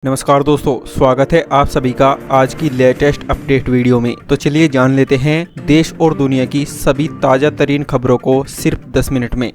नमस्कार दोस्तों, स्वागत है आप सभी का आज की लेटेस्ट अपडेट वीडियो में। तो चलिए जान लेते हैं देश और दुनिया की सभी ताज़ा तरीन खबरों को सिर्फ 10 मिनट में।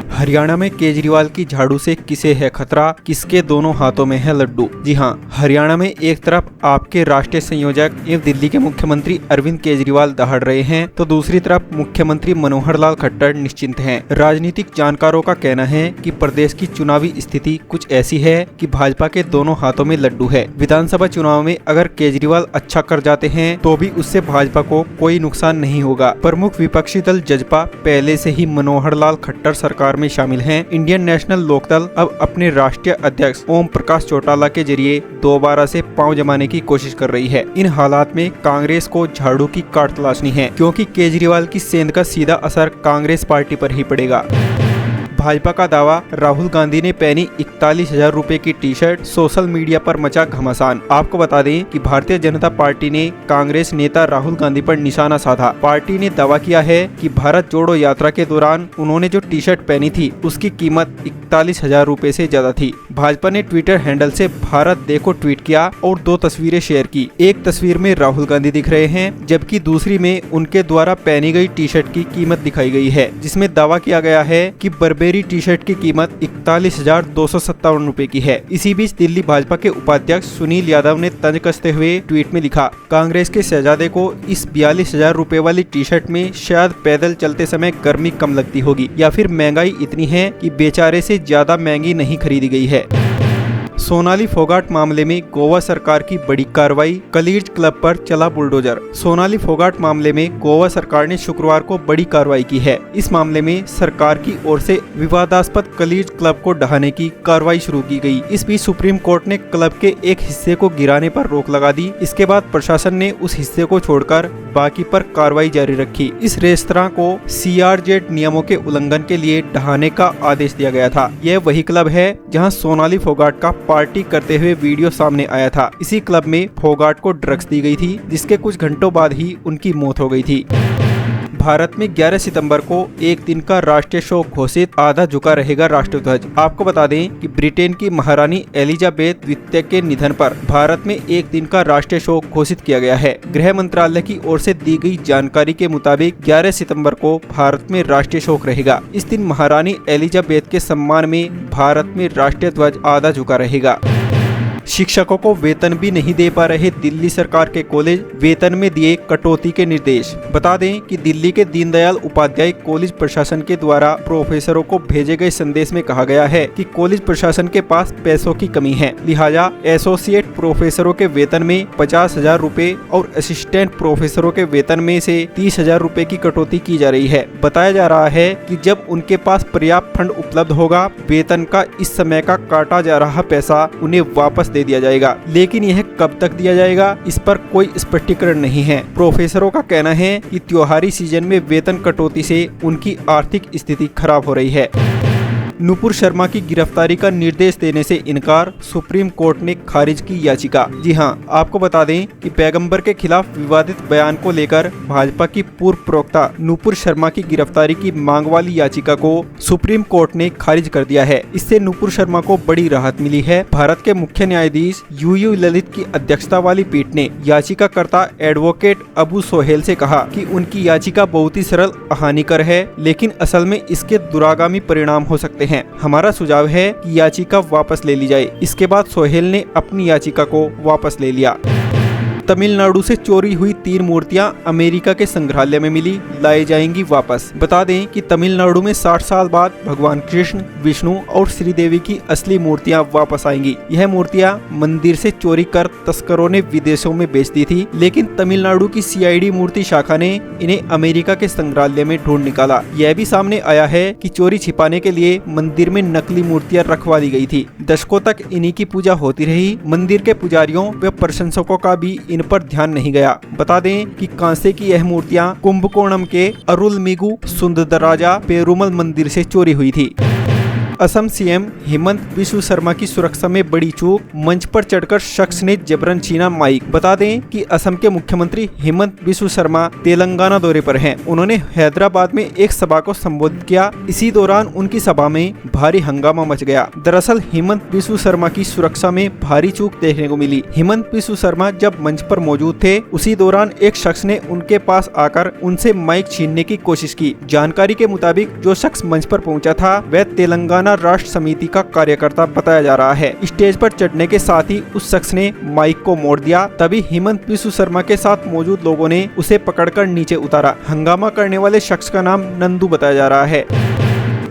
हरियाणा में केजरीवाल की झाड़ू से किसे है खतरा, किसके दोनों हाथों में है लड्डू। जी हाँ, हरियाणा में एक तरफ आपके राष्ट्रीय संयोजक एवं दिल्ली के मुख्यमंत्री अरविंद केजरीवाल दहाड़ रहे हैं, तो दूसरी तरफ मुख्यमंत्री मनोहर लाल खट्टर निश्चिंत हैं। राजनीतिक जानकारों का कहना है कि प्रदेश की चुनावी स्थिति कुछ ऐसी है कि भाजपा के दोनों हाथों में लड्डू है। विधानसभा चुनाव में अगर केजरीवाल अच्छा कर जाते हैं तो भी उससे भाजपा को कोई नुकसान नहीं होगा। प्रमुख विपक्षी दल जजपा पहले से ही मनोहर लाल खट्टर सरकार में शामिल हैं। इंडियन नेशनल लोकदल अब अपने राष्ट्रीय अध्यक्ष ओम प्रकाश चौटाला के जरिए दोबारा से पांव जमाने की कोशिश कर रही है। इन हालात में कांग्रेस को झाड़ू की काट तलाशनी है, क्योंकि केजरीवाल की सेंध का सीधा असर कांग्रेस पार्टी पर ही पड़ेगा। भाजपा का दावा, राहुल गांधी ने पहनी 41,000 रुपए की टी शर्ट, सोशल मीडिया पर मचा घमासान। आपको बता दें कि भारतीय जनता पार्टी ने कांग्रेस नेता राहुल गांधी पर निशाना साधा। पार्टी ने दावा किया है कि भारत जोड़ो यात्रा के दौरान उन्होंने जो टी शर्ट पहनी थी उसकी कीमत 41,000 रुपए से ज्यादा थी। भाजपा ने ट्विटर हैंडल से भारत देखो ट्वीट किया और 2 तस्वीरें शेयर की। एक तस्वीर में राहुल गांधी दिख रहे हैं, जबकि दूसरी में उनके द्वारा पहनी गई टी शर्ट की कीमत दिखाई गई है, जिसमें दावा किया गया है कि बर्बेरी टी शर्ट की कीमत 41,257 रुपए की है। इसी बीच दिल्ली भाजपा के उपाध्यक्ष सुनील यादव ने तंज कसते हुए ट्वीट में लिखा, कांग्रेस के शहजादे को इस 42,000 रुपए वाली टी शर्ट में शायद पैदल चलते समय गर्मी कम लगती होगी, या फिर महंगाई इतनी है कि बेचारे से ज्यादा महंगी नहीं खरीदी गई है। सोनाली फोगाट मामले में गोवा सरकार की बड़ी कार्रवाई, कलीज क्लब पर चला बुलडोजर। सोनाली फोगाट मामले में गोवा सरकार ने शुक्रवार को बड़ी कार्रवाई की है। इस मामले में सरकार की ओर से विवादास्पद कलीज क्लब को ढहाने की कार्रवाई शुरू की गई। इस बीच सुप्रीम कोर्ट ने क्लब के एक हिस्से को गिराने पर रोक लगा दी। इसके बाद प्रशासन ने उस हिस्से को छोड़कर बाकी पर कार्रवाई जारी रखी। इस रेस्तरां को CRZ नियमों के उल्लंघन के लिए ढहाने का आदेश दिया गया था। यह वही क्लब है जहां सोनाली फोगाट का पार्टी करते हुए वीडियो सामने आया था। इसी क्लब में फोगाट को ड्रग्स दी गई थी, जिसके कुछ घंटों बाद ही उनकी मौत हो गई थी। भारत में 11 सितंबर को एक दिन का राष्ट्रीय शोक घोषित, आधा झुका रहेगा राष्ट्रध्वज। आपको बता दें कि ब्रिटेन की महारानी एलिजाबेथ द्वितीय के निधन पर भारत में एक दिन का राष्ट्रीय शोक घोषित किया गया है। गृह मंत्रालय की ओर से दी गई जानकारी के मुताबिक 11 सितंबर को भारत में राष्ट्रीय शोक रहेगा। इस दिन महारानी एलिजाबेथ के सम्मान में भारत में राष्ट्रीय ध्वज आधा झुका रहेगा। शिक्षकों को वेतन भी नहीं दे पा रहे दिल्ली सरकार के कॉलेज, वेतन में दिए कटौती के निर्देश। बता दें कि दिल्ली के दीनदयाल उपाध्याय कॉलेज प्रशासन के द्वारा प्रोफेसरों को भेजे गए संदेश में कहा गया है कि कॉलेज प्रशासन के पास पैसों की कमी है, लिहाजा एसोसिएट प्रोफेसरों के वेतन में 50,000 रुपए और असिस्टेंट प्रोफेसरों के वेतन में से 30,000 रुपए की कटौती की जा रही है। बताया जा रहा है कि जब उनके पास पर्याप्त फंड उपलब्ध होगा, वेतन का इस समय का काटा जा रहा पैसा उन्हें वापस दे दिया जाएगा, लेकिन यह कब तक दिया जाएगा इस पर कोई स्पष्टीकरण नहीं है। प्रोफेसरों का कहना है कि त्योहारी सीजन में वेतन कटौती से उनकी आर्थिक स्थिति खराब हो रही है। नुपुर शर्मा की गिरफ्तारी का निर्देश देने से इनकार, सुप्रीम कोर्ट ने खारिज की याचिका। जी हां, आपको बता दें कि पैगंबर के खिलाफ विवादित बयान को लेकर भाजपा की पूर्व प्रवक्ता नुपुर शर्मा की गिरफ्तारी की मांग वाली याचिका को सुप्रीम कोर्ट ने खारिज कर दिया है। इससे नुपुर शर्मा को बड़ी राहत मिली है। भारत के मुख्य न्यायाधीश UU ललित की अध्यक्षता वाली पीठ ने याचिकाकर्ता एडवोकेट अबू सोहेल से कहा कि उनकी याचिका बहुत ही सरल हानिकर है, लेकिन असल में इसके दुरागामी परिणाम हो सकते हैं। हमारा सुझाव है कि याचिका वापस ले ली जाए। इसके बाद सोहेल ने अपनी याचिका को वापस ले लिया। तमिलनाडु से चोरी हुई 3 मूर्तियां अमेरिका के संग्रहालय में मिली, लाई जाएंगी वापस। बता दें कि तमिलनाडु में 60 साल बाद भगवान कृष्ण, विष्णु और श्रीदेवी की असली मूर्तियां वापस आएंगी। यह मूर्तियां मंदिर से चोरी कर तस्करों ने विदेशों में बेच दी थी, लेकिन तमिलनाडु की CID मूर्ति शाखा ने इन्हें अमेरिका के संग्रहालय में ढूंढ निकाला। यह भी सामने आया है कि चोरी छिपाने के लिए मंदिर में नकली मूर्तियां रखवा दी गई थी। दशकों तक इन्हीं की पूजा होती रही। मंदिर के पुजारियों व प्रशंसकों का भी इन पर ध्यान नहीं गया। बता दें कि कांसे की यह मूर्तियां कुंभकोणम के अरुलमिगु सुंदरराजा पेरुमल मंदिर से चोरी हुई थी। असम सीएम हेमंत बिस्व शर्मा की सुरक्षा में बड़ी चूक, मंच पर चढ़कर शख्स ने जबरन छीना माइक। बता दें कि असम के मुख्यमंत्री हेमंत बिस्व शर्मा तेलंगाना दौरे पर हैं। उन्होंने हैदराबाद में एक सभा को संबोधित किया। इसी दौरान उनकी सभा में भारी हंगामा मच गया। दरअसल हेमंत बिस्व शर्मा की सुरक्षा में भारी चूक देखने को मिली। हेमंत बिस्व शर्मा जब मंच पर मौजूद थे, उसी दौरान एक शख्स ने उनके पास आकर उनसे माइक छीनने की कोशिश की। जानकारी के मुताबिक जो शख्स मंच पर पहुंचा था वह तेलंगाना राष्ट्र समिति का कार्यकर्ता बताया जा रहा है। स्टेज पर चढ़ने के साथ ही उस शख्स ने माइक को मोड़ दिया। तभी हेमंत बिस्व शर्मा के साथ मौजूद लोगों ने उसे पकड़कर नीचे उतारा। हंगामा करने वाले शख्स का नाम नंदू बताया जा रहा है।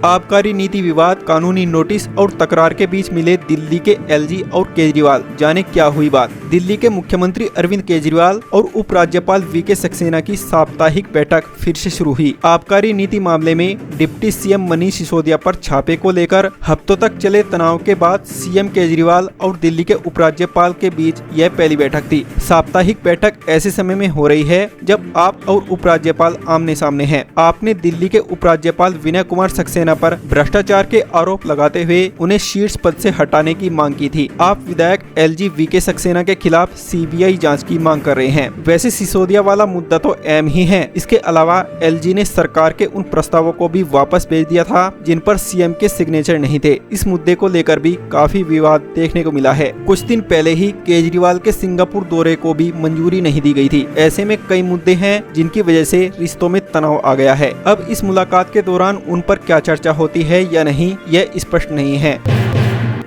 आबकारी नीति विवाद, कानूनी नोटिस और तकरार के बीच मिले दिल्ली के एलजी और केजरीवाल। जाने क्या हुई बात। दिल्ली के मुख्यमंत्री अरविंद केजरीवाल और उपराज्यपाल वीके सक्सेना की साप्ताहिक बैठक फिर से शुरू हुई। आबकारी नीति मामले में डिप्टी सीएम मनीष सिसोदिया पर छापे को लेकर हफ्तों तक चले तनाव के बाद सीएम केजरीवाल और दिल्ली के उपराज्यपाल के बीच यह पहली बैठक थी। साप्ताहिक बैठक ऐसे समय में हो रही है जब आप और उपराज्यपाल आमने सामने हैं। आपने दिल्ली के उपराज्यपाल विनय कुमार सक्सेना पर भ्रष्टाचार के आरोप लगाते हुए उन्हें शीर्ष पद से हटाने की मांग की थी। आप विधायक एलजी वीके सक्सेना के खिलाफ सीबीआई जांच की मांग कर रहे हैं। वैसे सिसोदिया वाला मुद्दा तो अहम ही है। इसके अलावा एलजी ने सरकार के उन प्रस्तावों को भी वापस भेज दिया था जिन पर सीएम के सिग्नेचर नहीं थे। इस मुद्दे को लेकर भी काफी विवाद देखने को मिला है। कुछ दिन पहले ही केजरीवाल के सिंगापुर दौरे को भी मंजूरी नहीं दी गई थी। ऐसे में कई मुद्दे हैं जिनकी वजह से रिश्तों में तनाव आ गया है। अब इस मुलाकात के दौरान उन पर क्या चर्चा होती है या नहीं, यह स्पष्ट नहीं है।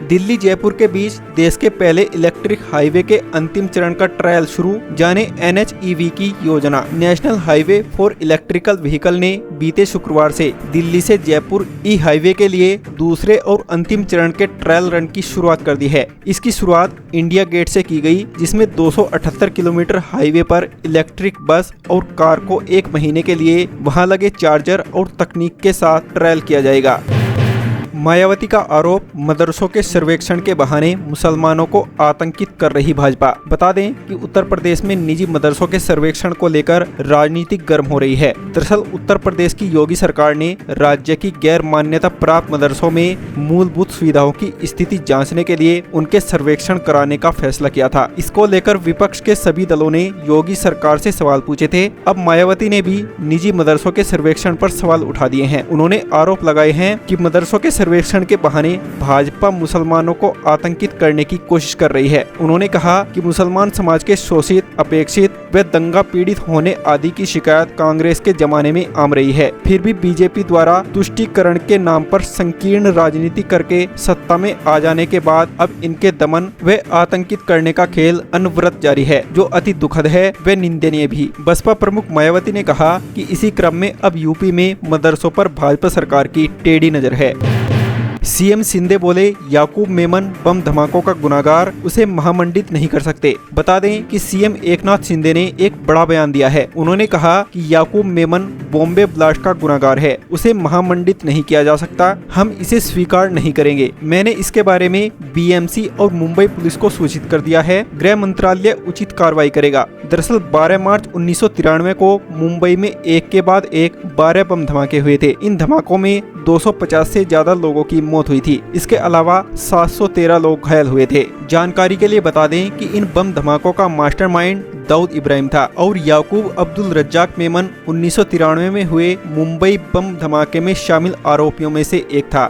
दिल्ली जयपुर के बीच देश के पहले इलेक्ट्रिक हाईवे के अंतिम चरण का ट्रायल शुरू। जाने NHEV की योजना। National highway for electrical vehicle ने बीते शुक्रवार से दिल्ली से जयपुर ई हाईवे के लिए दूसरे और अंतिम चरण के ट्रायल रन की शुरुआत कर दी है। इसकी शुरुआत इंडिया गेट से की गई, जिसमें 278 किलोमीटर हाईवे पर इलेक्ट्रिक बस और कार को एक महीने के लिए वहां लगे चार्जर और तकनीक के साथ ट्रायल किया जाएगा। मायावती का आरोप, मदरसों के सर्वेक्षण के बहाने मुसलमानों को आतंकित कर रही भाजपा। बता दें कि उत्तर प्रदेश में निजी मदरसों के सर्वेक्षण को लेकर राजनीति गर्म हो रही है। दरअसल उत्तर प्रदेश की योगी सरकार ने राज्य की गैर मान्यता प्राप्त मदरसों में मूलभूत सुविधाओं की स्थिति जांचने के लिए उनके सर्वेक्षण कराने का फैसला किया था। इसको लेकर विपक्ष के सभी दलों ने योगी सरकार से सवाल पूछे थे। अब मायावती ने भी निजी मदरसों के सर्वेक्षण पर सवाल उठा दिए हैं। उन्होंने आरोप लगाए हैं कि मदरसों के सर्वेक्षण के बहाने भाजपा मुसलमानों को आतंकित करने की कोशिश कर रही है। उन्होंने कहा कि मुसलमान समाज के शोषित, अपेक्षित व दंगा पीड़ित होने आदि की शिकायत कांग्रेस के जमाने में आम रही है। फिर भी बीजेपी द्वारा तुष्टीकरण के नाम पर संकीर्ण राजनीति करके सत्ता में आ जाने के बाद अब इनके दमन व आतंकित करने का खेल अनवरत जारी है, जो अति दुखद है व निंदनीय भी। बसपा प्रमुख मायावती ने कहा कि इसी क्रम में अब यूपी में मदरसों पर भाजपा सरकार की टेढ़ी नजर है। सीएम शिंदे बोले, याकूब मेमन बम धमाकों का गुनाहगार, उसे महामंडित नहीं कर सकते। बता दें कि सीएम एकनाथ शिंदे ने एक बड़ा बयान दिया है। उन्होंने कहा कि याकूब मेमन बॉम्बे ब्लास्ट का गुनाहगार है, उसे महामंडित नहीं किया जा सकता, हम इसे स्वीकार नहीं करेंगे। मैंने इसके बारे में बीएमसी और मुंबई पुलिस को सूचित कर दिया है। गृह मंत्रालय उचित कार्रवाई करेगा। दरअसल 12 मार्च 1993 को मुंबई में एक के बाद एक 12 बम धमाके हुए थे। इन धमाकों में 250 से ज्यादा लोगों की मौत हुई थी। इसके अलावा 713 लोग घायल हुए थे। जानकारी के लिए बता दें कि इन बम धमाकों का मास्टरमाइंड दाऊद इब्राहिम था और याकूब अब्दुल रज्जाक मेमन 1993 में हुए मुंबई बम धमाके में शामिल आरोपियों में से एक था।